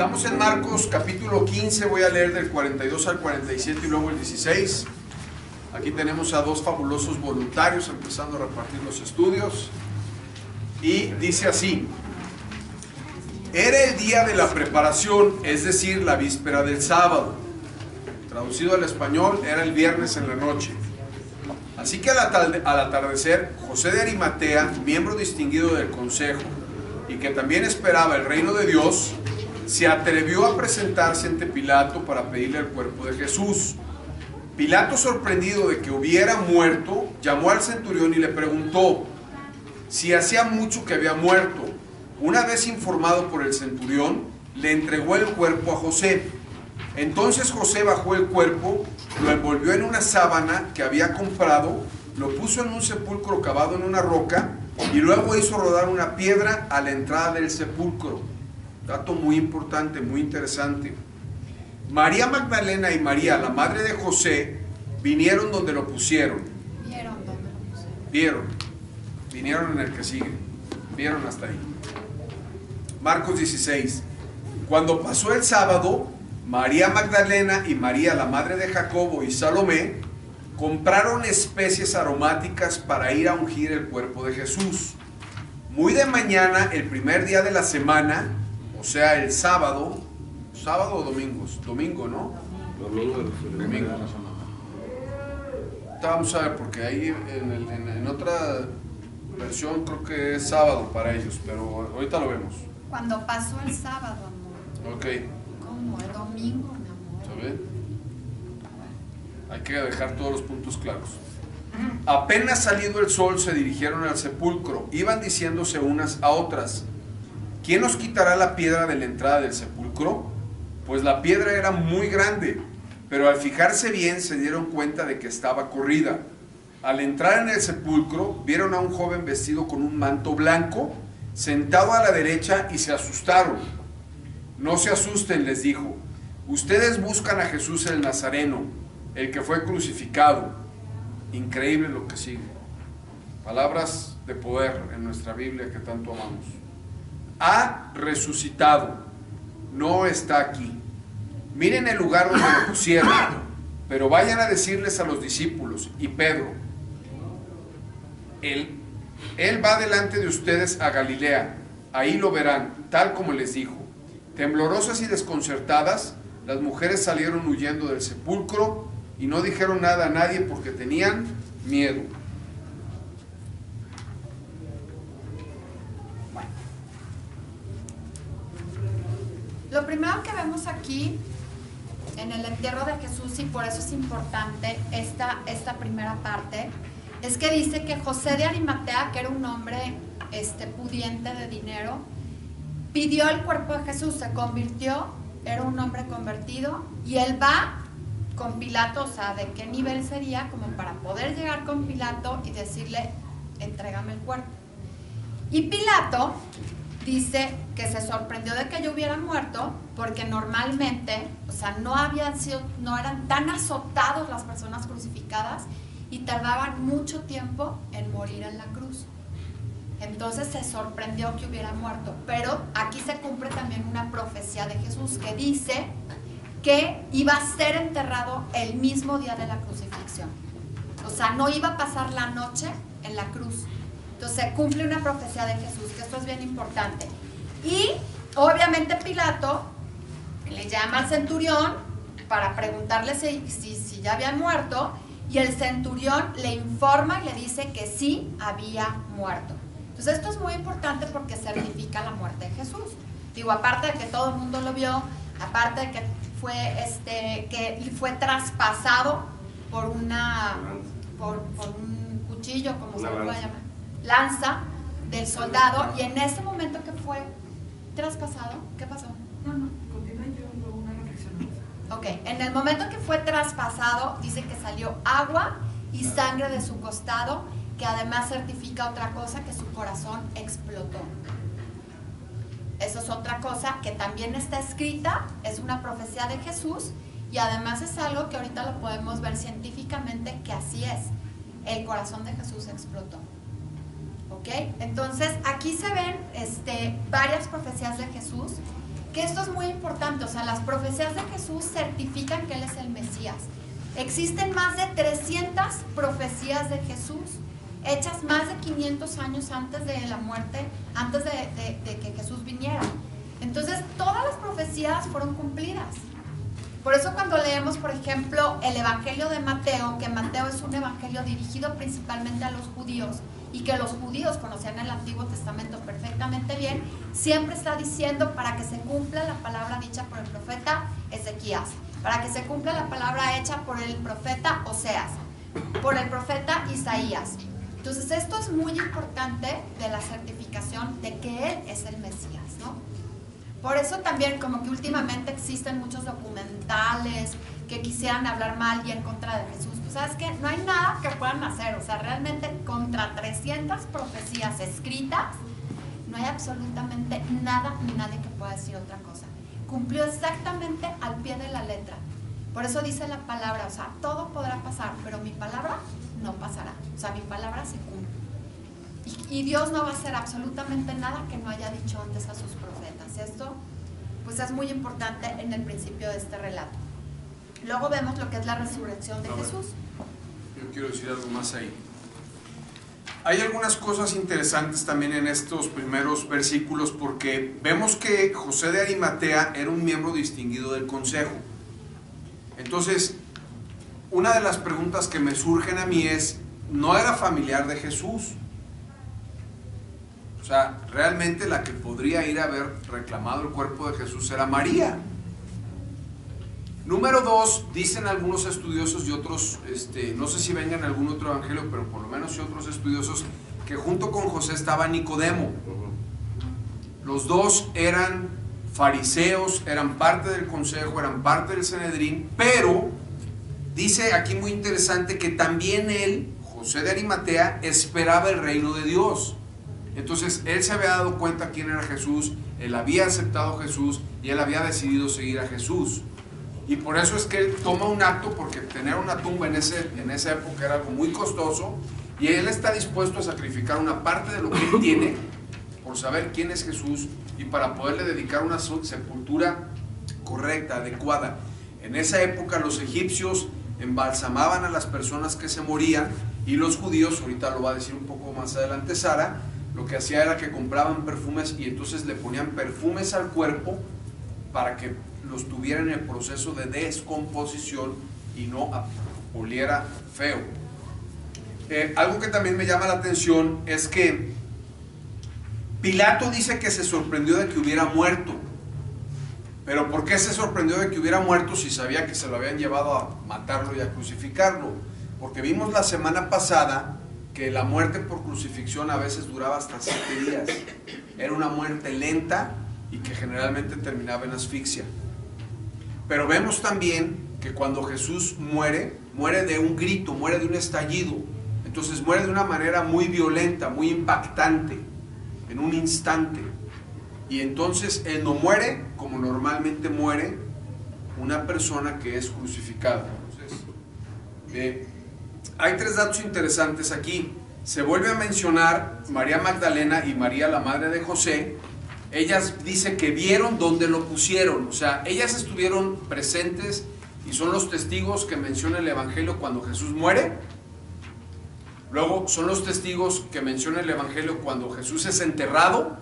Estamos en Marcos capítulo 15, voy a leer del 42 al 47 y luego el 16. Aquí tenemos a dos fabulosos voluntarios empezando a repartir los estudios. Y dice así: era el día de la preparación, es decir, la víspera del sábado. Traducido al español, era el viernes en la noche. Así que al atardecer, José de Arimatea, miembro distinguido del consejo, y que también esperaba el reino de Dios, se atrevió a presentarse ante Pilato para pedirle el cuerpo de Jesús. Pilato, sorprendido de que hubiera muerto, llamó al centurión y le preguntó si hacía mucho que había muerto. Una vez informado por el centurión, le entregó el cuerpo a José. Entonces José bajó el cuerpo, lo envolvió en una sábana que había comprado, lo puso en un sepulcro cavado en una roca y luego hizo rodar una piedra a la entrada del sepulcro. Dato muy importante, muy interesante. María Magdalena y María, la madre de José, vinieron donde lo pusieron. ¿Vieron dónde lo pusieron? Vieron. Vinieron en el que sigue. Vieron hasta ahí. Marcos 16. Cuando pasó el sábado, María Magdalena y María, la madre de Jacobo y Salomé, compraron especies aromáticas para ir a ungir el cuerpo de Jesús. Muy de mañana, el primer día de la semana, o sea, el sábado. ¿Sábado o domingos? Domingo, ¿no? Domingo. Vamos a ver, porque ahí en otra versión creo que es sábado para ellos, pero ahorita lo vemos. Cuando pasó el sábado, amor. Ok. ¿Cómo? El domingo, mi amor. ¿Sabe? Hay que dejar todos los puntos claros. Apenas saliendo el sol se dirigieron al sepulcro. Iban diciéndose unas a otras: ¿quién nos quitará la piedra de la entrada del sepulcro? Pues la piedra era muy grande, pero al fijarse bien se dieron cuenta de que estaba corrida. Al entrar en el sepulcro vieron a un joven vestido con un manto blanco, sentado a la derecha, y se asustaron. No se asusten, les dijo. Ustedes buscan a Jesús el Nazareno, el que fue crucificado. Increíble lo que sigue. Palabras de poder en nuestra Biblia que tanto amamos. Ha resucitado. No está aquí. Miren el lugar donde lo pusieron. Pero vayan a decirles a los discípulos y Pedro: Él va delante de ustedes a Galilea. Ahí lo verán, tal como les dijo. Temblorosas y desconcertadas, las mujeres salieron huyendo del sepulcro y no dijeron nada a nadie porque tenían miedo. Lo primero que vemos aquí en el entierro de Jesús, y por eso es importante esta primera parte, es que dice que José de Arimatea, que era un hombre pudiente de dinero, pidió el cuerpo de Jesús, se convirtió, era un hombre convertido, y él va con Pilato. O sea, ¿de qué nivel sería? Como para poder llegar con Pilato y decirle: entrégame el cuerpo. Y Pilato dice que se sorprendió de que yo hubiera muerto, porque normalmente, o sea, no eran tan azotados las personas crucificadas y tardaban mucho tiempo en morir en la cruz. Entonces se sorprendió que hubiera muerto. Pero aquí se cumple también una profecía de Jesús que dice que iba a ser enterrado el mismo día de la crucifixión. O sea, no iba a pasar la noche en la cruz. Entonces se cumple una profecía de Jesús, que esto es bien importante. Y obviamente Pilato le llama al centurión para preguntarle si ya había muerto, y el centurión le informa y le dice que sí había muerto. Entonces esto es muy importante porque certifica la muerte de Jesús. Digo, aparte de que todo el mundo lo vio, aparte de que fue traspasado por un cuchillo, como se lo puede llamar, lanza del soldado, y en ese momento que fue traspasado, ¿qué pasó? No, continúa, yo luego una reflexión. Ok, en el momento que fue traspasado, dice que salió agua y sangre de su costado, que además certifica otra cosa, que su corazón explotó. Eso es otra cosa que también está escrita, es una profecía de Jesús, y además es algo que ahorita lo podemos ver científicamente, que así es. El corazón de Jesús explotó. ¿Ok? Entonces aquí se ven varias profecías de Jesús que esto es muy importante, o sea, las profecías de Jesús certifican que Él es el Mesías. Existen más de 300 profecías de Jesús, hechas más de 500 años antes de la muerte, antes de que Jesús viniera. Entonces, todas las profecías fueron cumplidas. Por eso cuando leemos, por ejemplo, el Evangelio de Mateo, que Mateo es un evangelio dirigido principalmente a los judíos, y que los judíos conocían el Antiguo Testamento perfectamente bien, siempre está diciendo para que se cumpla la palabra dicha por el profeta Ezequías, para que se cumpla la palabra hecha por el profeta Oseas, por el profeta Isaías. Entonces esto es muy importante de la certificación de que Él es el Mesías, ¿no? Por eso también como que últimamente existen muchos documentales que quisieran hablar mal y en contra de Jesús. Pues sabes que no hay nada que puedan hacer, o sea, realmente contra 300 profecías escritas, no hay absolutamente nada ni nadie que pueda decir otra cosa. Cumplió exactamente al pie de la letra. Por eso dice la palabra, o sea, todo podrá pasar, pero mi palabra no pasará. O sea, mi palabra se cumple. Y Dios no va a hacer absolutamente nada que no haya dicho antes a sus profetas. Esto, pues, es muy importante en el principio de este relato. Luego vemos lo que es la resurrección de Jesús. Yo quiero decir algo más ahí. Hay algunas cosas interesantes también en estos primeros versículos, porque vemos que José de Arimatea era un miembro distinguido del consejo. Entonces, una de las preguntas que me surgen a mí es, ¿no era familiar de Jesús? O sea, realmente la que podría ir a haber reclamado el cuerpo de Jesús era María. Número 2, dicen algunos estudiosos y otros, no sé si venga en algún otro evangelio, pero por lo menos y otros estudiosos, que junto con José estaba Nicodemo. Los dos eran fariseos, eran parte del consejo, eran parte del Sanedrín, pero dice aquí muy interesante que también él, José de Arimatea, esperaba el reino de Dios. Entonces él se había dado cuenta quién era Jesús, él había aceptado a Jesús y él había decidido seguir a Jesús. Y por eso es que él toma un acto, porque tener una tumba en esa época era algo muy costoso, y él está dispuesto a sacrificar una parte de lo que él tiene por saber quién es Jesús y para poderle dedicar una sepultura correcta, adecuada. En esa época los egipcios embalsamaban a las personas que se morían, y los judíos, ahorita lo va a decir un poco más adelante Sara, lo que hacía era que compraban perfumes y entonces le ponían perfumes al cuerpo para que los tuviera en el proceso de descomposición y no oliera feo. Algo que también me llama la atención es que Pilato dice que se sorprendió de que hubiera muerto. Pero ¿por qué se sorprendió de que hubiera muerto si sabía que se lo habían llevado a matarlo y a crucificarlo? Porque vimos la semana pasada que la muerte por crucifixión a veces duraba hasta 7 días. Era una muerte lenta y que generalmente terminaba en asfixia. Pero vemos también que cuando Jesús muere, muere de un grito, muere de un estallido. Entonces muere de una manera muy violenta, muy impactante, en un instante. Y entonces él no muere como normalmente muere una persona que es crucificada. Entonces, hay 3 datos interesantes aquí. Se vuelve a mencionar María Magdalena y María, la madre de José. Ellas dice que vieron donde lo pusieron, o sea, ellas estuvieron presentes y son los testigos que menciona el Evangelio cuando Jesús muere. Luego son los testigos que menciona el Evangelio cuando Jesús es enterrado.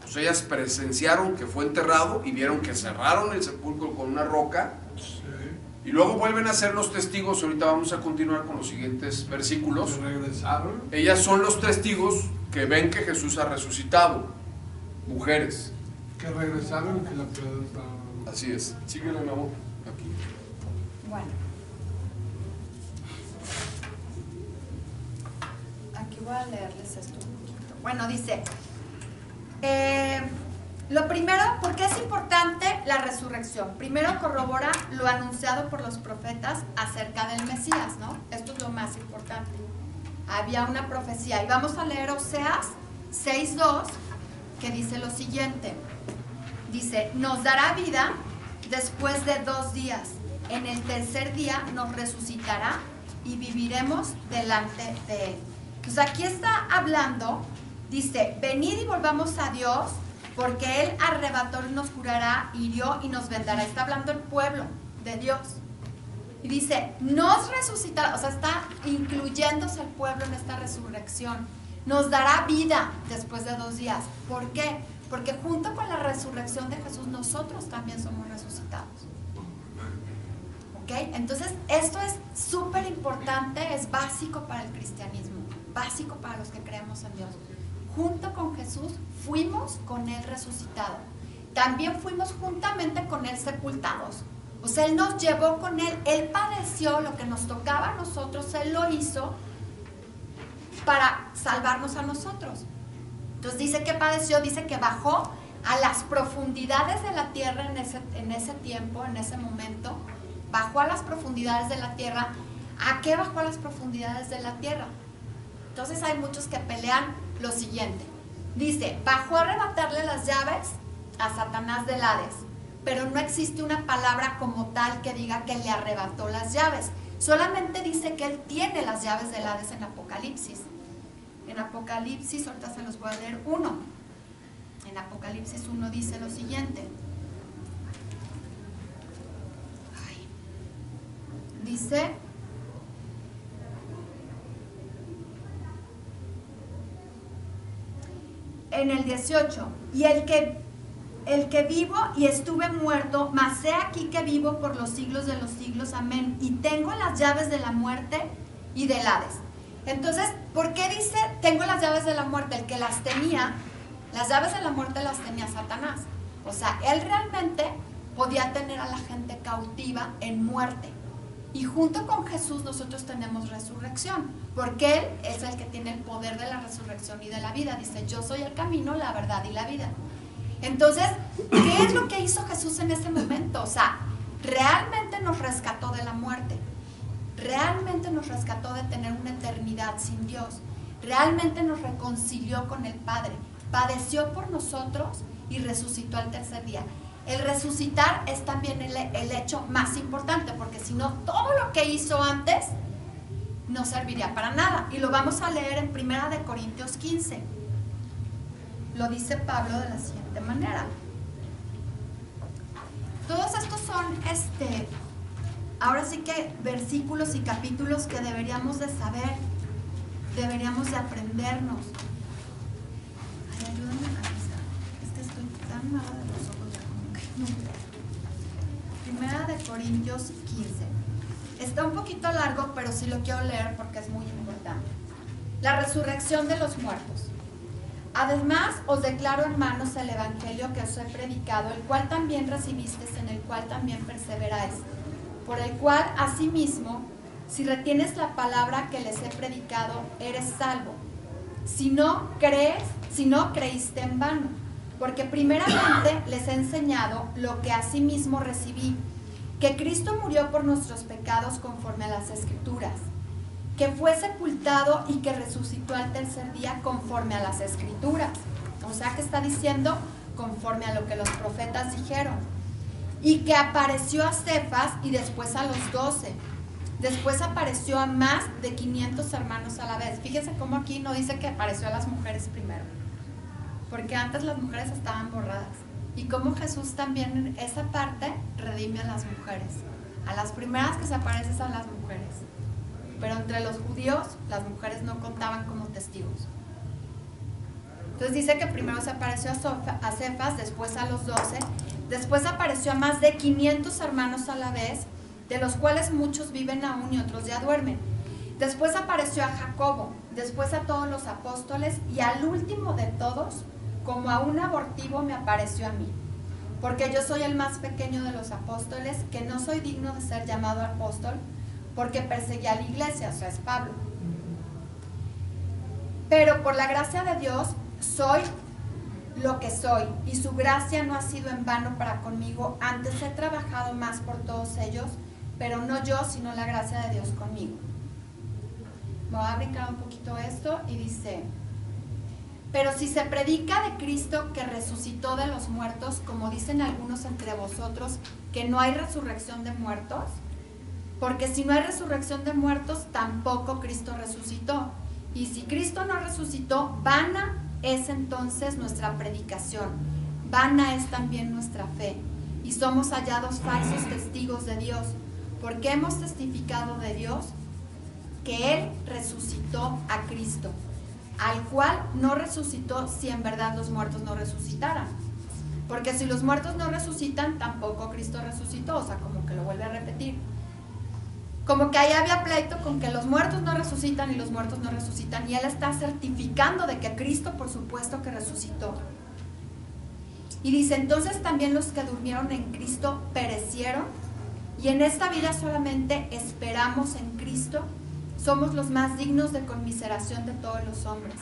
Pues ellas presenciaron que fue enterrado y vieron que cerraron el sepulcro con una roca. Y luego vuelven a ser los testigos. Ahorita vamos a continuar con los siguientes versículos. Ellas son los testigos que ven que Jesús ha resucitado. Mujeres que regresaron y que la preguntaron. Así es. Síguele, mi amor. Aquí. Bueno. Aquí voy a leerles esto un poquito. Bueno, dice, lo primero, ¿por qué es importante la resurrección? Primero corrobora lo anunciado por los profetas acerca del Mesías, ¿no? Esto es lo más importante. Había una profecía. Y vamos a leer Oseas 6:2, que dice lo siguiente. Dice, nos dará vida después de 2 días. En el tercer día nos resucitará y viviremos delante de él. Pues aquí está hablando, dice, venid y volvamos a Dios, porque Él arrebató y nos curará, hirió y nos vendará. Está hablando el pueblo de Dios. Y dice, nos resucitará, o sea, está incluyéndose el pueblo en esta resurrección. Nos dará vida después de 2 días. ¿Por qué? Porque junto con la resurrección de Jesús, nosotros también somos resucitados. ¿Ok? Entonces, esto es súper importante, es básico para el cristianismo, básico para los que creemos en Dios. Junto con Jesús, fuimos con Él resucitado. También fuimos juntamente con Él sepultados. O sea, Él nos llevó con Él, Él padeció lo que nos tocaba a nosotros, Él lo hizo para salvarnos a nosotros. Entonces dice que padeció, dice que bajó a las profundidades de la tierra en ese tiempo, en ese momento, bajó a las profundidades de la tierra. ¿A qué bajó a las profundidades de la tierra? Entonces hay muchos que pelean lo siguiente. Dice, bajó a arrebatarle las llaves a Satanás del Hades, pero no existe una palabra como tal que diga que le arrebató las llaves. Solamente dice que Él tiene las llaves del Hades en Apocalipsis. En Apocalipsis, ahorita se los voy a leer 1. En Apocalipsis 1 dice lo siguiente. Dice, en el 18, y el que vivo y estuve muerto, mas he aquí que vivo por los siglos de los siglos, amén, y tengo las llaves de la muerte y del Hades. Entonces, ¿por qué dice tengo las llaves de la muerte? El que las tenía, las llaves de la muerte las tenía Satanás. O sea, él realmente podía tener a la gente cautiva en muerte. Y junto con Jesús nosotros tenemos resurrección, porque Él es el que tiene el poder de la resurrección y de la vida. Dice, yo soy el camino, la verdad y la vida. Entonces, ¿qué es lo que hizo Jesús en ese momento? O sea, realmente nos rescató de la muerte. Realmente nos rescató de tener una eternidad sin Dios. Realmente nos reconcilió con el Padre. Padeció por nosotros y resucitó al 3er día. El resucitar es también el hecho más importante, porque si no, todo lo que hizo antes no serviría para nada. Y lo vamos a leer en 1 Corintios 15. Lo dice Pablo de la siguiente manera. Todos estos son, ahora sí que versículos y capítulos que deberíamos de saber, deberíamos de aprendernos. Ay, ayúdame a revisar. Es que estoy tan mala de los ojos. 1 Corintios 15. Está un poquito largo, pero sí lo quiero leer porque es muy importante. La resurrección de los muertos. Además, os declaro, hermanos, el evangelio que os he predicado, el cual también recibisteis, en el cual también perseveráis, por el cual, asimismo, si retienes la palabra que les he predicado, eres salvo. Si no creíste en vano. Porque primeramente les he enseñado lo que asimismo recibí, que Cristo murió por nuestros pecados conforme a las Escrituras, que fue sepultado y que resucitó al 3er día conforme a las Escrituras. O sea que está diciendo conforme a lo que los profetas dijeron. Y que apareció a Cefas y después a los 12. Después apareció a más de 500 hermanos a la vez. Fíjense cómo aquí no dice que apareció a las mujeres primero, porque antes las mujeres estaban borradas. Y como Jesús también en esa parte redime a las mujeres. A las primeras que se aparecen a las mujeres. Pero entre los judíos las mujeres no contaban como testigos. Entonces dice que primero se apareció a Cefas, después a los 12, después apareció a más de 500 hermanos a la vez, de los cuales muchos viven aún y otros ya duermen. Después apareció a Jacobo, después a todos los apóstoles y al último de todos, como a un abortivo, me apareció a mí, porque yo soy el más pequeño de los apóstoles, que no soy digno de ser llamado apóstol, porque perseguí a la iglesia, o sea, es Pablo. Pero por la gracia de Dios soy lo que soy, y su gracia no ha sido en vano para conmigo. Antes he trabajado más por todos ellos, pero no yo, sino la gracia de Dios conmigo. Voy a brincar un poquito esto y dice: pero si se predica de Cristo que resucitó de los muertos, como dicen algunos entre vosotros, que no hay resurrección de muertos, porque si no hay resurrección de muertos, tampoco Cristo resucitó. Y si Cristo no resucitó, vana es entonces nuestra predicación, vana es también nuestra fe, y somos hallados falsos testigos de Dios, porque hemos testificado de Dios que Él resucitó a Cristo, al cual no resucitó si en verdad los muertos no resucitaran. Porque si los muertos no resucitan, tampoco Cristo resucitó. O sea, como que lo vuelve a repetir. Como que ahí había pleito con que los muertos no resucitan y los muertos no resucitan. Y Él está certificando de que Cristo, por supuesto, que resucitó. Y dice, entonces también los que durmieron en Cristo perecieron. Y en esta vida solamente esperamos en Cristo. Somos los más dignos de conmiseración de todos los hombres.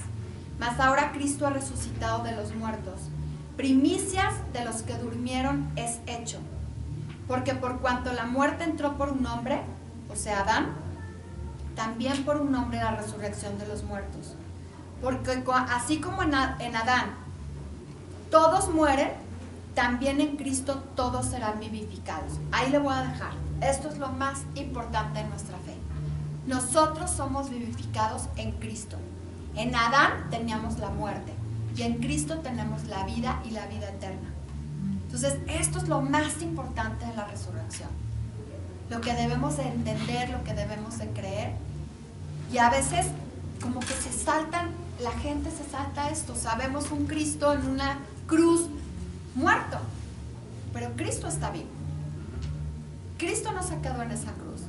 Mas ahora Cristo ha resucitado de los muertos. Primicias de los que durmieron es hecho. Porque por cuanto la muerte entró por un hombre, o sea Adán, también por un hombre la resurrección de los muertos. Porque así como en Adán todos mueren, también en Cristo todos serán vivificados. Ahí le voy a dejar. Esto es lo más importante en nuestra fe. Nosotros somos vivificados en Cristo. En Adán teníamos la muerte y en Cristo tenemos la vida y la vida eterna. Entonces, esto es lo más importante de la resurrección. Lo que debemos de entender, lo que debemos de creer. Y a veces, como que la gente se salta esto. Sabemos un Cristo en una cruz muerto, pero Cristo está vivo. Cristo no se quedó en esa cruz.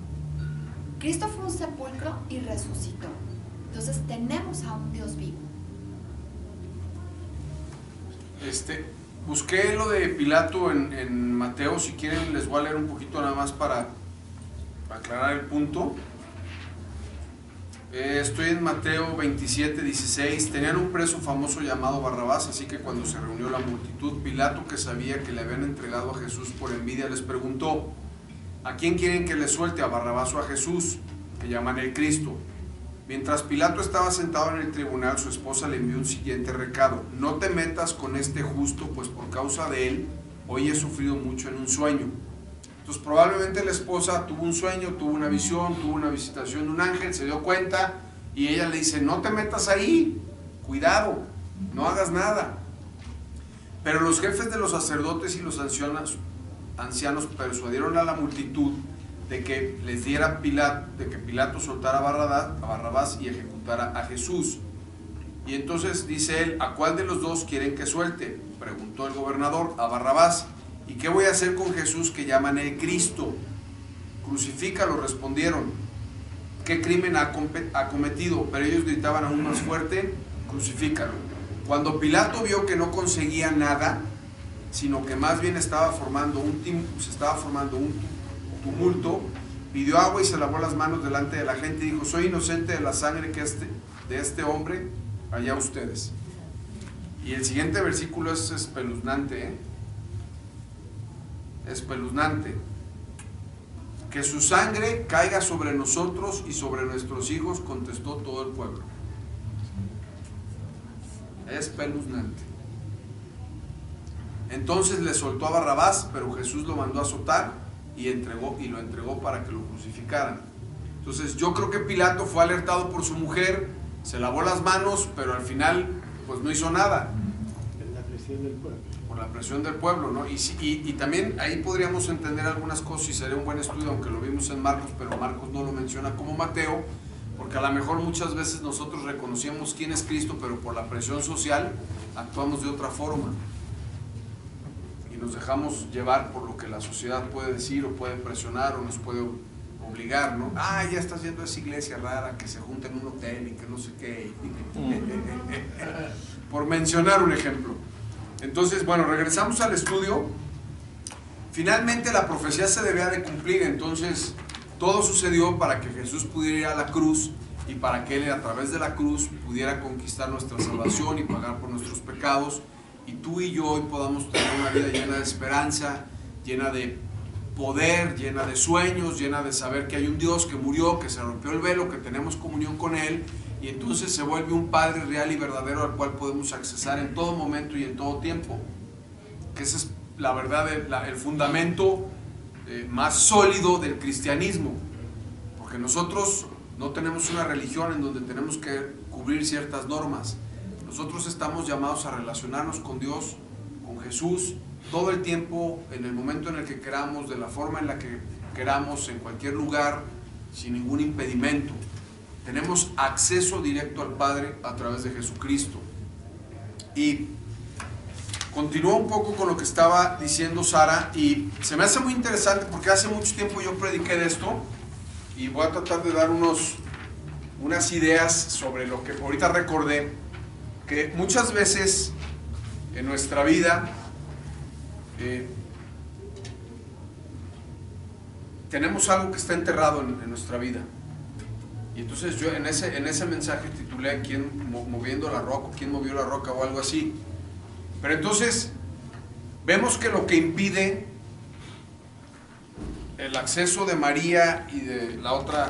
Cristo fue un sepulcro y resucitó. Entonces tenemos a un Dios vivo. Busqué lo de Pilato en Mateo. Si quieren les voy a leer un poquito nada más para aclarar el punto. Estoy en Mateo 27, 16. Tenían un preso famoso llamado Barrabás, así que cuando se reunió la multitud, Pilato, que sabía que le habían entregado a Jesús por envidia, les preguntó: ¿a quién quieren que le suelte, a Barrabás o a Jesús, que llaman el Cristo? Mientras Pilato estaba sentado en el tribunal, su esposa le envió un siguiente recado: no te metas con este justo, pues por causa de él hoy he sufrido mucho en un sueño. Entonces probablemente la esposa tuvo un sueño, tuvo una visión, tuvo una visitación de un ángel, se dio cuenta y ella le dice: no te metas ahí, cuidado, no hagas nada. Pero los jefes de los sacerdotes y los ancianos persuadieron a la multitud de que les diera de que Pilato soltara a Barrabás y ejecutara a Jesús. Y entonces dice él: ¿a cuál de los dos quieren que suelte? Preguntó el gobernador. A Barrabás. ¿Y qué voy a hacer con Jesús, que llaman el Cristo? Crucifícalo, respondieron. ¿Qué crimen ha cometido? Pero ellos gritaban aún más fuerte: crucifícalo. Cuando Pilato vio que no conseguía nada, sino que más bien se estaba formando un tumulto, pidió agua y se lavó las manos delante de la gente y dijo: soy inocente de la sangre de este hombre, allá ustedes. Y el siguiente versículo es espeluznante, espeluznante. Que su sangre caiga sobre nosotros y sobre nuestros hijos, contestó todo el pueblo. Espeluznante. Entonces le soltó a Barrabás, pero Jesús lo mandó a azotar y lo entregó para que lo crucificaran. Entonces yo creo que Pilato fue alertado por su mujer, se lavó las manos, pero al final pues no hizo nada. La presión del pueblo. Por la presión del pueblo, ¿no? Y también ahí podríamos entender algunas cosas y sería un buen estudio, aunque lo vimos en Marcos, pero Marcos no lo menciona como Mateo, porque a lo mejor muchas veces nosotros reconocemos quién es Cristo, pero por la presión social actuamos de otra forma y nos dejamos llevar por lo que la sociedad puede decir o puede presionar o nos puede obligar, ¿no? Ah, ya estás yendo a esa iglesia rara que se junta en un hotel y que no sé qué, por mencionar un ejemplo. Entonces, bueno, regresamos al estudio. Finalmente la profecía se debía de cumplir, entonces todo sucedió para que Jesús pudiera ir a la cruz y para que Él a través de la cruz pudiera conquistar nuestra salvación y pagar por nuestros pecados, y tú y yo hoy podamos tener una vida llena de esperanza, llena de poder, llena de sueños, llena de saber que hay un Dios que murió, que se rompió el velo, que tenemos comunión con Él, y entonces se vuelve un Padre real y verdadero al cual podemos accesar en todo momento y en todo tiempo. Que ese es la verdad, el fundamento más sólido del cristianismo, porque nosotros no tenemos una religión en donde tenemos que cubrir ciertas normas. Nosotros estamos llamados a relacionarnos con Dios con Jesús todo el tiempo, en el momento en el que queramos, de la forma en la que queramos, en cualquier lugar, sin ningún impedimento. Tenemos acceso directo al Padre a través de Jesucristo. Y continúo un poco con lo que estaba diciendo Sara, y se me hace muy interesante porque hace mucho tiempo yo prediqué de esto, y voy a tratar de dar unas ideas sobre lo que ahorita recordé, que muchas veces en nuestra vida tenemos algo que está enterrado en nuestra vida. Y entonces yo en ese mensaje titulé ¿Quién moviendo la roca? ¿O quién movió la roca? O algo así. Pero entonces vemos que lo que impide el acceso de María y de la otra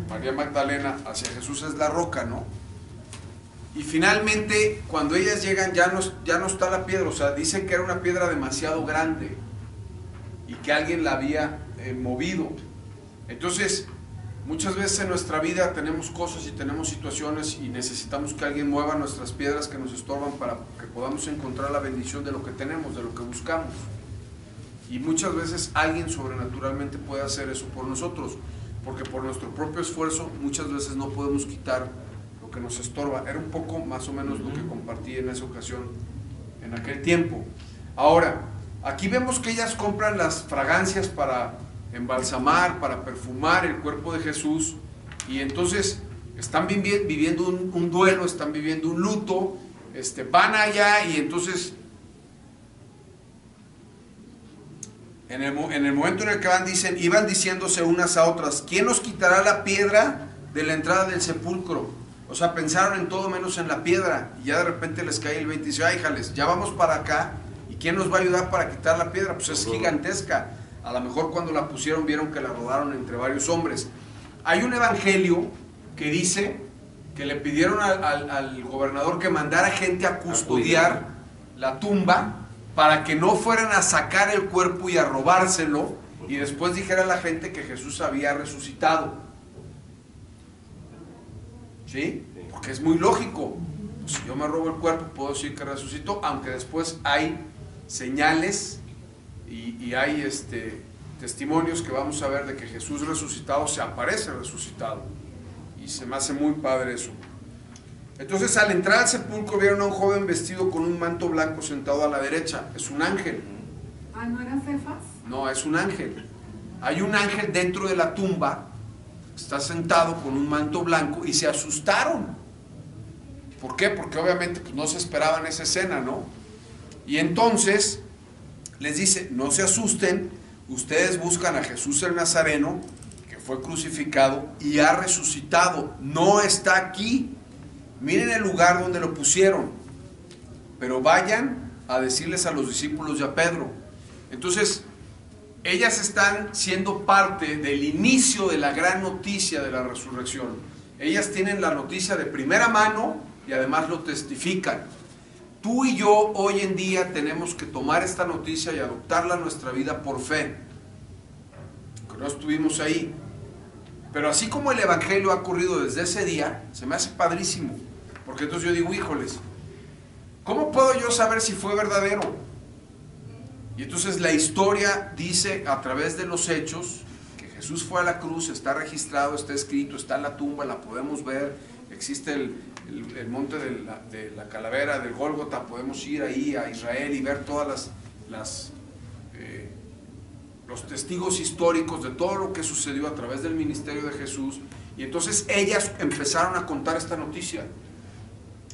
María Magdalena hacia Jesús es la roca, ¿no? Y finalmente cuando ellas llegan ya no está la piedra. O sea, dicen que era una piedra demasiado grande y que alguien la había movido. Entonces muchas veces en nuestra vida tenemos cosas y tenemos situaciones y necesitamos que alguien mueva nuestras piedras que nos estorban para que podamos encontrar la bendición de lo que tenemos, de lo que buscamos. Y muchas veces alguien sobrenaturalmente puede hacer eso por nosotros, porque por nuestro propio esfuerzo muchas veces no podemos quitar lo que nos estorba. Era un poco más o menos lo que compartí en esa ocasión, en aquel tiempo. Ahora, aquí vemos que ellas compran las fragancias para embalsamar, para perfumar el cuerpo de Jesús, y entonces están viviendo un duelo, están viviendo un luto, van allá, y entonces en el momento en el que iban diciéndose unas a otras, ¿quién nos quitará la piedra de la entrada del sepulcro? O sea, pensaron en todo menos en la piedra, y ya de repente les cae el 20 y dice, ay, jales, ya vamos para acá, ¿y quién nos va a ayudar para quitar la piedra? Pues es gigantesca. A lo mejor cuando la pusieron vieron que la rodaron entre varios hombres. Hay un evangelio que dice que le pidieron al gobernador que mandara gente a custodiar la tumba para que no fueran a sacar el cuerpo y a robárselo y después dijera a la gente que Jesús había resucitado. ¿Sí? Porque es muy lógico. Pues si yo me robo el cuerpo puedo decir que resucitó, aunque después hay señales y hay testimonios que vamos a ver de que Jesús resucitado se aparece resucitado, y se me hace muy padre eso. Entonces al entrar al sepulcro vieron a un joven vestido con un manto blanco sentado a la derecha. Es un ángel. Ah, ¿no era Cefas? No, es un ángel. Hay un ángel dentro de la tumba, está sentado con un manto blanco, y se asustaron. ¿Por qué? Porque obviamente pues, no se esperaban esa escena, ¿no? Y entonces les dice, no se asusten, ustedes buscan a Jesús el Nazareno, que fue crucificado y ha resucitado, no está aquí. Miren el lugar donde lo pusieron, pero vayan a decirles a los discípulos y a Pedro. Entonces, ellas están siendo parte del inicio de la gran noticia de la resurrección. Ellas tienen la noticia de primera mano y además lo testifican. Tú y yo hoy en día tenemos que tomar esta noticia y adoptarla en nuestra vida por fe, que no estuvimos ahí. Pero así como el evangelio ha ocurrido desde ese día, se me hace padrísimo, porque entonces yo digo, híjoles, ¿cómo puedo yo saber si fue verdadero? Y entonces la historia dice a través de los hechos que Jesús fue a la cruz, está registrado, está escrito, está en la tumba, la podemos ver, existe el monte de la calavera del Gólgota, podemos ir ahí a Israel y ver todas los testigos históricos de todo lo que sucedió a través del ministerio de Jesús. Y entonces ellas empezaron a contar esta noticia,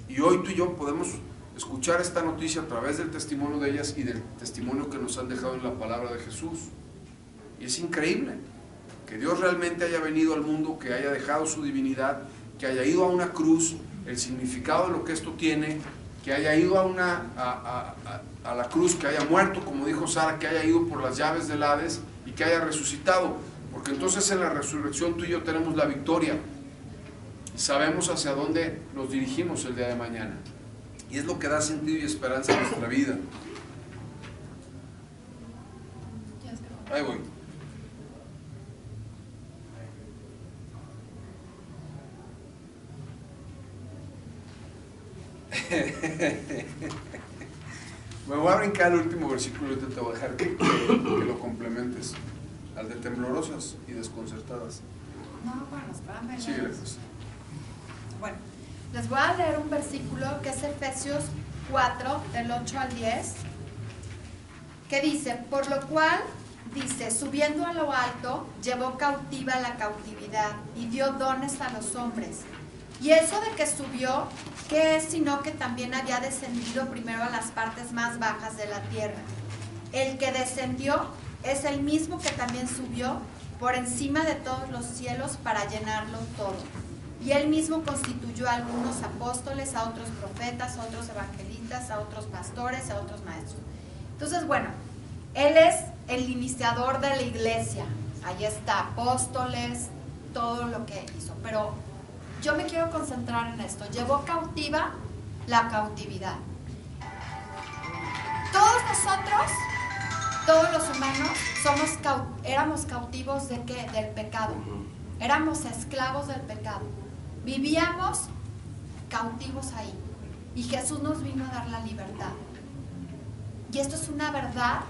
y hoy tú y yo podemos escuchar esta noticia a través del testimonio de ellas y del testimonio que nos han dejado en la palabra de Jesús. Y es increíble que Dios realmente haya venido al mundo, que haya dejado su divinidad, que haya ido a una cruz, el significado de lo que esto tiene, que haya ido a la cruz, que haya muerto, como dijo Sara, que haya ido por las llaves del Hades y que haya resucitado, porque entonces en la resurrección tú y yo tenemos la victoria y sabemos hacia dónde nos dirigimos el día de mañana, y es lo que da sentido y esperanza a nuestra vida. Ahí voy. Me voy a brincar al último versículo y ahorita te voy a dejar que lo complementes. Al de temblorosas y desconcertadas. No, bueno, espérame. Síguele, pues. Bueno, les voy a leer un versículo que es Efesios 4, del 8 al 10, que dice, por lo cual, dice, subiendo a lo alto, llevó cautiva la cautividad y dio dones a los hombres. Y eso de que subió, ¿qué es sino que también había descendido primero a las partes más bajas de la tierra? El que descendió es el mismo que también subió por encima de todos los cielos para llenarlo todo. Y él mismo constituyó a algunos apóstoles, a otros profetas, a otros evangelistas, a otros pastores, a otros maestros. Entonces, bueno, él es el iniciador de la iglesia. Ahí está, apóstoles, todo lo que hizo. Pero yo me quiero concentrar en esto. Llevó cautiva la cautividad. Todos nosotros, todos los humanos, éramos cautivos ¿de qué? Del pecado. Éramos esclavos del pecado. Vivíamos cautivos ahí. Y Jesús nos vino a dar la libertad. Y esto es una verdad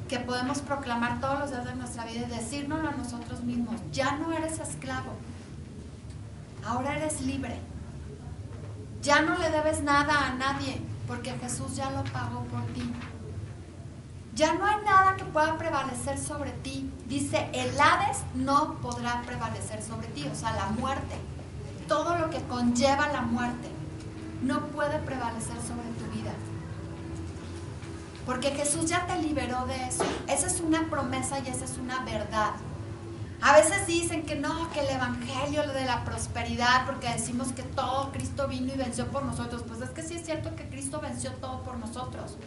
que podemos proclamar todos los días de nuestra vida y decírnoslo a nosotros mismos. Ya no eres esclavo. Ahora eres libre. Ya no le debes nada a nadie, porque Jesús ya lo pagó por ti. Ya no hay nada que pueda prevalecer sobre ti. Dice, el Hades no podrá prevalecer sobre ti, o sea, la muerte. Todo lo que conlleva la muerte no puede prevalecer sobre tu vida. Porque Jesús ya te liberó de eso. Esa es una promesa y esa es una verdad. A veces dicen que no, que el evangelio, lo de la prosperidad, porque decimos que todo Cristo vino y venció por nosotros. Pues es que sí es cierto que Cristo venció todo por nosotros.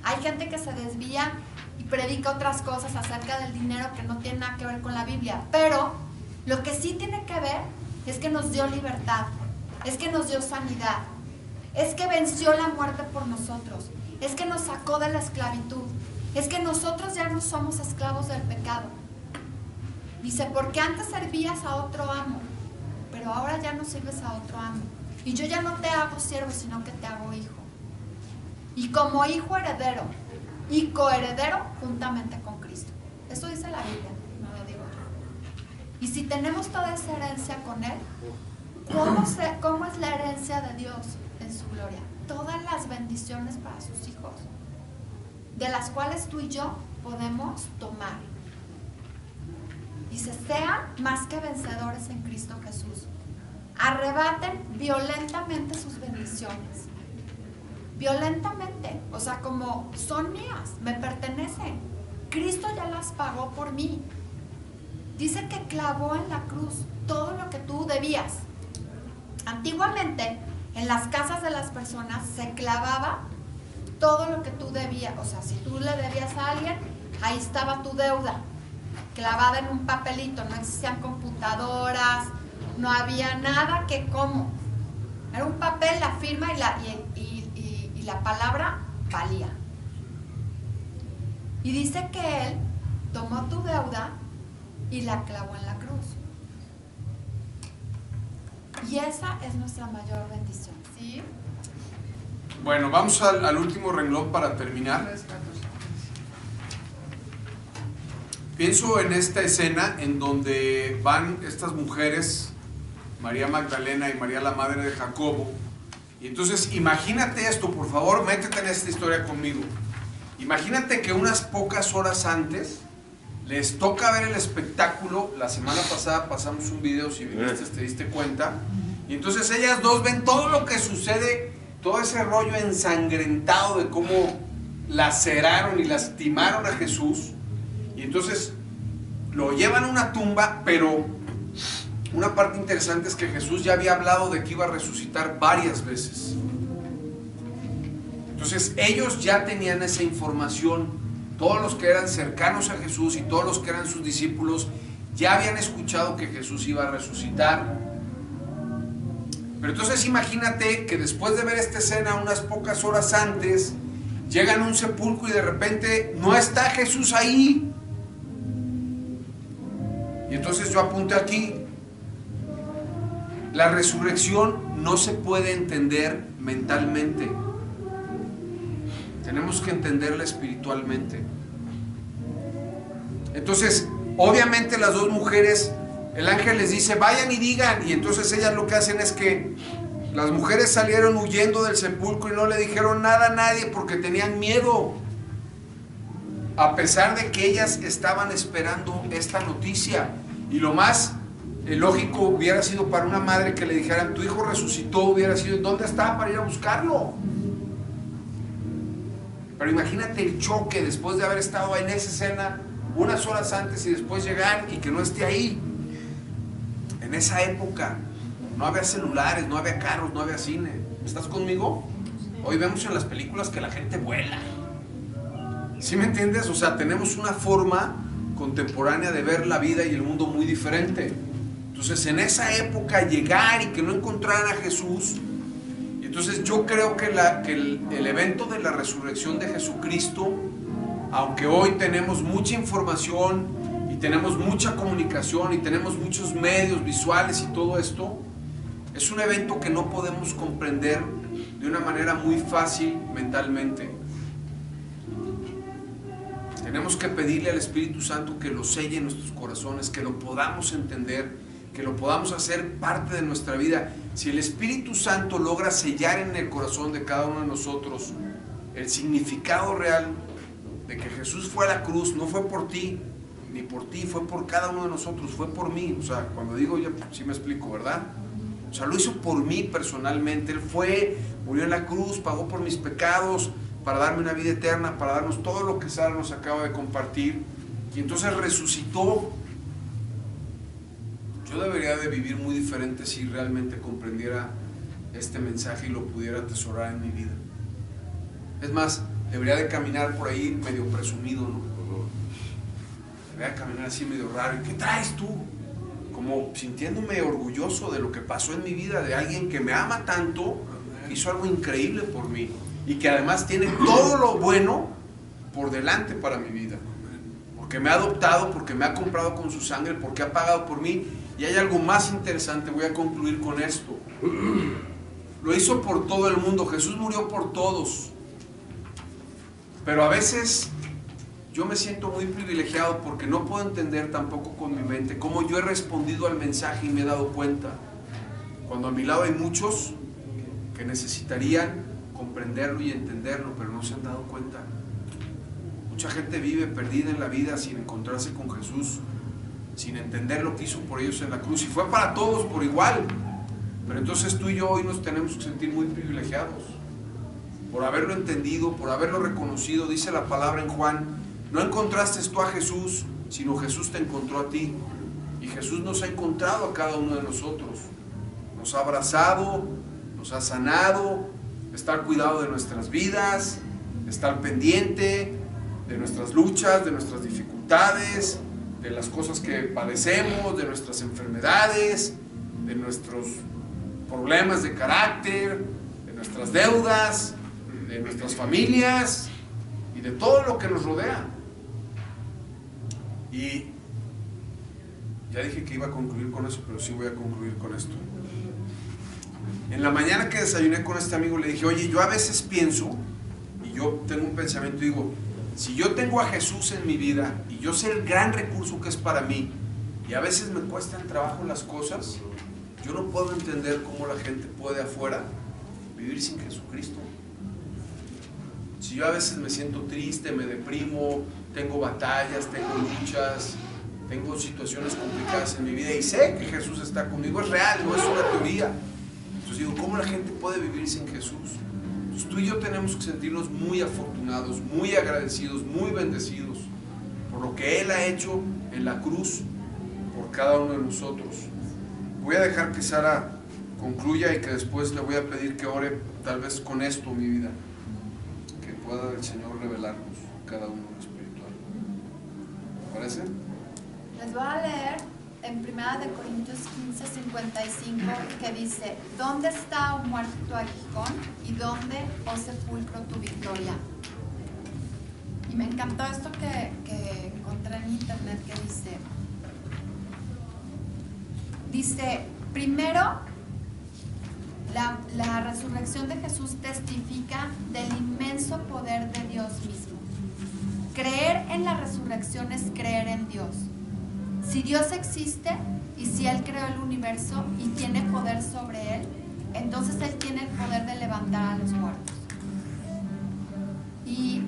Hay gente que se desvía y predica otras cosas acerca del dinero que no tiene nada que ver con la Biblia. Pero lo que sí tiene que ver es que nos dio libertad, es que nos dio sanidad, es que venció la muerte por nosotros, es que nos sacó de la esclavitud, es que nosotros ya no somos esclavos del pecado. Dice, porque antes servías a otro amo, pero ahora ya no sirves a otro amo. Y yo ya no te hago siervo, sino que te hago hijo. Y como hijo heredero y coheredero juntamente con Cristo. Eso dice la Biblia, no lo digo yo. Y si tenemos toda esa herencia con Él, ¿cómo es la herencia de Dios en su gloria? Todas las bendiciones para sus hijos, de las cuales tú y yo podemos tomar. Dice, sean más que vencedores en Cristo Jesús. Arrebaten violentamente sus bendiciones. Violentamente, o sea, como son mías, me pertenecen. Cristo ya las pagó por mí. Dice que clavó en la cruz todo lo que tú debías. Antiguamente, en las casas de las personas se clavaba todo lo que tú debías. O sea, si tú le debías a alguien, ahí estaba tu deuda, clavada en un papelito. No existían computadoras, no había nada que como. Era un papel, la firma y la palabra valía. Y dice que Él tomó tu deuda y la clavó en la cruz. Y esa es nuestra mayor bendición, ¿sí? Bueno, vamos al último renglón para terminar. Pienso en esta escena en donde van estas mujeres, María Magdalena y María la madre de Jacobo. Y entonces imagínate esto, por favor, métete en esta historia conmigo. Imagínate que unas pocas horas antes les toca ver el espectáculo. La semana pasada pasamos un video, si viniste te diste cuenta. Y entonces ellas dos ven todo lo que sucede, todo ese rollo ensangrentado de cómo laceraron y lastimaron a Jesús. Y entonces lo llevan a una tumba, pero una parte interesante es que Jesús ya había hablado de que iba a resucitar varias veces. Entonces ellos ya tenían esa información. Todos los que eran cercanos a Jesús y todos los que eran sus discípulos ya habían escuchado que Jesús iba a resucitar. Pero entonces imagínate que después de ver esta escena unas pocas horas antes, llegan a un sepulcro y de repente no está Jesús ahí. Y entonces yo apunté aquí, la resurrección no se puede entender mentalmente. Tenemos que entenderla espiritualmente. Entonces, obviamente las dos mujeres, el ángel les dice, vayan y digan, y entonces ellas lo que hacen es que las mujeres salieron huyendo del sepulcro y no le dijeron nada a nadie porque tenían miedo, a pesar de que ellas estaban esperando esta noticia. Y lo más lógico hubiera sido para una madre que le dijeran, tu hijo resucitó, hubiera sido, ¿dónde está para ir a buscarlo? Pero imagínate el choque después de haber estado en esa escena unas horas antes y después llegar y que no esté ahí. En esa época no había celulares, no había carros, no había cine. ¿Estás conmigo? Hoy vemos en las películas que la gente vuela. ¿Sí me entiendes? O sea, tenemos una forma contemporánea de ver la vida y el mundo muy diferente. Entonces, en esa época llegar y que no encontraran a Jesús. Entonces yo creo que el evento de la resurrección de Jesucristo, aunque hoy tenemos mucha información y tenemos mucha comunicación y tenemos muchos medios visuales y todo esto, es un evento que no podemos comprender de una manera muy fácil mentalmente. Tenemos que pedirle al Espíritu Santo que lo selle en nuestros corazones, que lo podamos entender, que lo podamos hacer parte de nuestra vida. Si el Espíritu Santo logra sellar en el corazón de cada uno de nosotros el significado real de que Jesús fue a la cruz, no fue por ti, ni por ti, fue por cada uno de nosotros, fue por mí. O sea, cuando digo yo, sí me explico, ¿verdad? O sea, lo hizo por mí personalmente. Él fue, murió en la cruz, pagó por mis pecados, para darme una vida eterna, para darnos todo lo que Sara nos acaba de compartir. Y entonces resucitó. Yo debería de vivir muy diferente si realmente comprendiera este mensaje y lo pudiera atesorar en mi vida. Es más, debería de caminar por ahí medio presumido, ¿no? Debería de caminar así medio raro. ¿Y qué traes tú? Como sintiéndome orgulloso de lo que pasó en mi vida, de alguien que me ama tanto, hizo algo increíble por mí y que además tiene todo lo bueno por delante para mi vida. Porque me ha adoptado, porque me ha comprado con su sangre, porque ha pagado por mí. Y hay algo más interesante, voy a concluir con esto. Lo hizo por todo el mundo, Jesús murió por todos. Pero a veces yo me siento muy privilegiado porque no puedo entender tampoco con mi mente cómo yo he respondido al mensaje y me he dado cuenta. Cuando a mi lado hay muchos que necesitarían comprenderlo y entenderlo, pero no se han dado cuenta. Mucha gente vive perdida en la vida sin encontrarse con Jesús, sin entender lo que hizo por ellos en la cruz, y fue para todos por igual. Pero entonces tú y yo hoy nos tenemos que sentir muy privilegiados por haberlo entendido, por haberlo reconocido. Dice la palabra en Juan, no encontraste tú a Jesús, sino Jesús te encontró a ti. Y Jesús nos ha encontrado a cada uno de nosotros, nos ha abrazado, nos ha sanado, está al cuidado de nuestras vidas, está al pendiente de nuestras luchas, de nuestras dificultades, de las cosas que padecemos, de nuestras enfermedades, de nuestros problemas de carácter, de nuestras deudas, de nuestras familias y de todo lo que nos rodea. Y ya dije que iba a concluir con eso, pero sí voy a concluir con esto. En la mañana que desayuné con este amigo le dije, oye, yo a veces pienso, y yo tengo un pensamiento y digo, si yo tengo a Jesús en mi vida y yo sé el gran recurso que es para mí y a veces me cuestan trabajo las cosas, yo no puedo entender cómo la gente puede afuera vivir sin Jesucristo. Si yo a veces me siento triste, me deprimo, tengo batallas, tengo luchas, tengo situaciones complicadas en mi vida y sé que Jesús está conmigo, es real, no es una teoría. Entonces digo, ¿cómo la gente puede vivir sin Jesús? Entonces tú y yo tenemos que sentirnos muy afortunados, muy agradecidos, muy bendecidos por lo que Él ha hecho en la cruz por cada uno de nosotros. Voy a dejar que Sara concluya y que después le voy a pedir que ore tal vez con esto mi vida, que pueda el Señor revelarnos cada uno lo espiritual. ¿Me parece? Les voy a leer en 1 Corintios 15:55 que dice, ¿dónde está, oh muerte, tu aguijón? ¿Y dónde, oh sepulcro, tu victoria? Y me encantó esto que encontré en internet que dice, primero, La resurrección de Jesús testifica del inmenso poder de Dios mismo. Creer en la resurrección es creer en Dios. Si Dios existe y si Él creó el universo y tiene poder sobre Él, entonces Él tiene el poder de levantar a los muertos. Y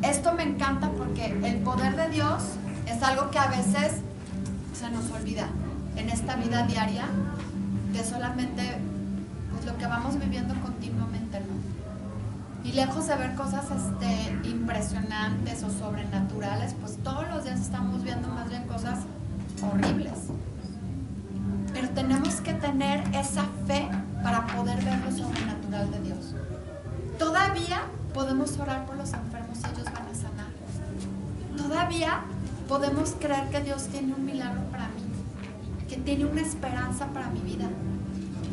esto me encanta porque el poder de Dios es algo que a veces se nos olvida en esta vida diaria, que solamente pues lo que vamos viviendo continuamente, ¿no? Y lejos de ver cosas impresionantes o sobrenaturales, pues todos los días estamos viendo más bien cosas horribles. Pero tenemos que tener esa fe para poder ver lo sobrenatural de Dios. Todavía podemos orar por los enfermos y ellos van a sanar. Todavía podemos creer que Dios tiene un milagro para mí, que tiene una esperanza para mi vida,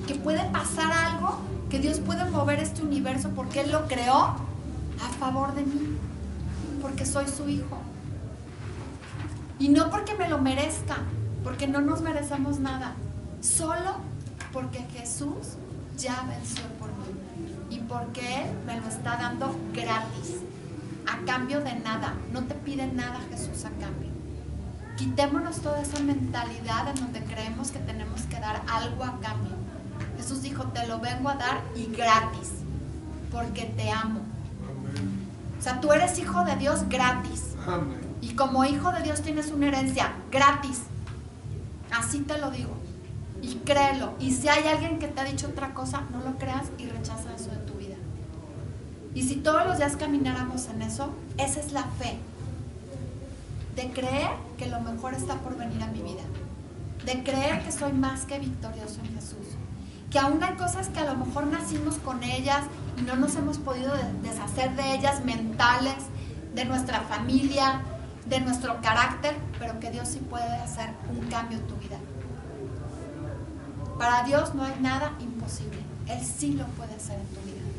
que puede pasar algo, que Dios puede mover este universo porque Él lo creó a favor de mí, porque soy su hijo. Y no porque me lo merezca, porque no nos merecemos nada, solo porque Jesús ya venció por mí y porque Él me lo está dando gratis, a cambio de nada. No te pide nada Jesús a cambio. Quitémonos toda esa mentalidad en donde creemos que tenemos que dar algo a cambio. Jesús dijo, te lo vengo a dar y gratis, porque te amo. O sea, tú eres hijo de Dios gratis. Y como hijo de Dios tienes una herencia gratis. Así te lo digo. Y créelo. Y si hay alguien que te ha dicho otra cosa, no lo creas y rechaza eso de tu vida. Y si todos los días camináramos en eso, esa es la fe. De creer que lo mejor está por venir a mi vida. De creer que soy más que victorioso en Jesús. Que aún hay cosas que a lo mejor nacimos con ellas y no nos hemos podido deshacer de ellas, mentales, de nuestra familia, de nuestro carácter, pero que Dios sí puede hacer un cambio en tu vida. Para Dios no hay nada imposible. Él sí lo puede hacer en tu vida.